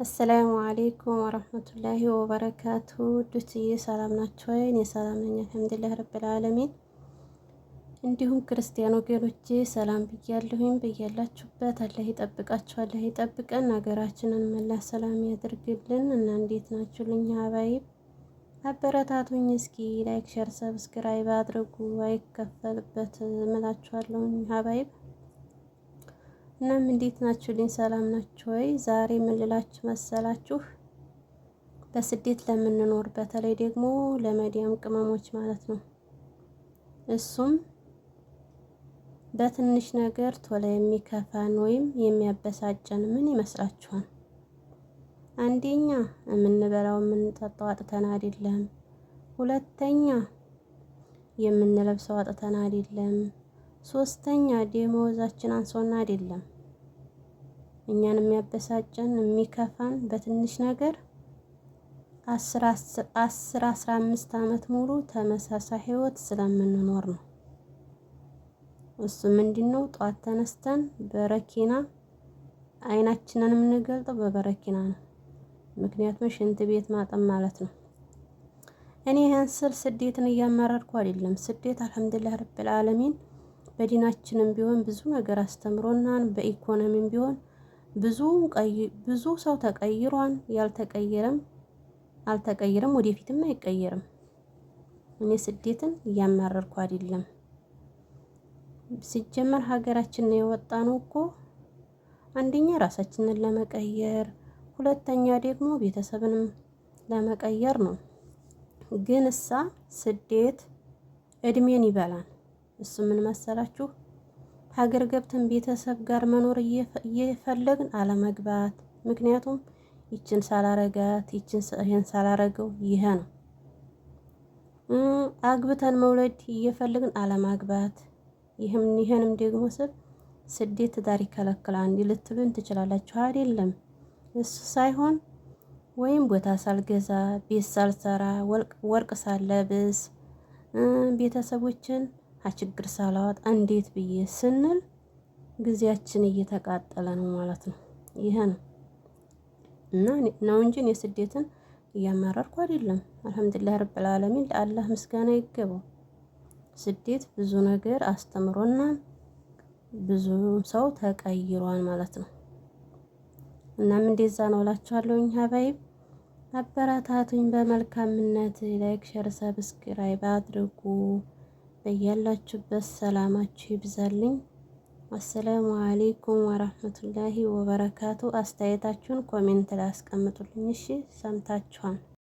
አሰላሙ አሌይኩም ወረህመቱላሂ ወበረካቱ። ዱትዬ ሰላም ናቸው ወይ? እኔ ሰላም ነኝ አልሐምዱሊላህ ረብል ዓለሚን። እንዲሁም ክርስቲያን ወገኖቼ ሰላም ብያለሁኝ። ብያላችሁበት አላህ ይጠብቃችሁ፣ አላህ ይጠብቀን፣ ሀገራችንን መላ ሰላም ያድርግልን። እና እንዴት ናችሁልኝ ሀባይብ? አበረታቱኝ እስኪ ላይክ፣ ሸር፣ ሰብስክራይብ አድርጉ፣ አይከፈልበት እምላችኋለሁኝ ሀባይብ። እናም እንዴት ናችሁልኝ? ሰላም ናችሁ ወይ? ዛሬ ምን ልላችሁ መሰላችሁ? በስደት ለምንኖር በተለይ ደግሞ ለመዲያም ቅመሞች ማለት ነው። እሱም በትንሽ ነገር ቶሎ የሚከፋን ወይም የሚያበሳጨን ምን ይመስላችኋል? አንደኛ የምንበላው የምንጠጣው አጥተን አይደለም። ሁለተኛ የምንለብሰው አጥተን አይደለም። ሶስተኛ ደመወዛችን አንሶና አይደለም። እኛን የሚያበሳጨን የሚከፋን በትንሽ ነገር 15 ዓመት ሙሉ ተመሳሳይ ህይወት ስለምንኖር ነው። እሱ ምንድነው? ጧት ተነስተን በረኪና አይናችንን የምንገልጠው በበረኪና ነው። ምክንያቱም ሽንት ቤት ማጠብ ማለት ነው። እኔ ይህን ስል ስደትን እያመረርኩ አይደለም። ስደት አልሐምዱሊላህ ረብል ዓለሚን በዲናችንም ቢሆን ብዙ ነገር አስተምሮናል። በኢኮኖሚም ቢሆን ብዙ ሰው ተቀይሯን፣ አልተቀየረም፣ ወደፊትም አይቀየርም። እኔ ስደትን እያመረርኩ አይደለም። ሲጀመር ሀገራችን ነው የወጣነው እኮ አንደኛ ራሳችንን ለመቀየር፣ ሁለተኛ ደግሞ ቤተሰብንም ለመቀየር ነው። ግን እሳ ስደት እድሜን ይበላል። እሱ ምን መሰላችሁ? ሀገር ገብተን ቤተሰብ ጋር መኖር እየፈለግን አለመግባት። ምክንያቱም ይችን ሳላረጋት ይህን ሳላረገው ይሄ ነው። አግብተን መውለድ እየፈለግን አለማግባት። ይሄንም ደግሞ ስደት ትዳር ይከለክላል ልትሉን ትችላላችሁ። አይደለም እሱ ሳይሆን ወይም ቦታ ሳልገዛ ቤት ሳልሰራ ወርቅ ሳለብስ ቤተሰቦችን ችግር ሳላወጣ እንዴት ብዬ ስንል ጊዜያችን እየተቃጠለ ነው ማለት ነው። ይሄ ነው እና ነው እንጂ እኔ ስደትን እያመረርኩ አይደለም። አልሐምዱሊላህ ረብል ዓለሚን ለአላህ ምስጋና ይገባው። ስደት ብዙ ነገር አስተምሮናል፣ ብዙ ሰው ተቀይሯል ማለት ነው። እናም እንደዛ ነው እላችኋለሁኝ ሀባይብ። አበረታቱኝ በመልካምነት ላይክ፣ ሸር፣ ሰብስክራይብ አድርጉ። በያላችሁበት ሰላማችሁ ይብዛልኝ። አሰላሙ አሌይኩም ወራህመቱላሂ ወበረካቱ። አስተያየታችሁን ኮሜንት ላይ አስቀምጡልኝ። እሺ ሰምታችኋል።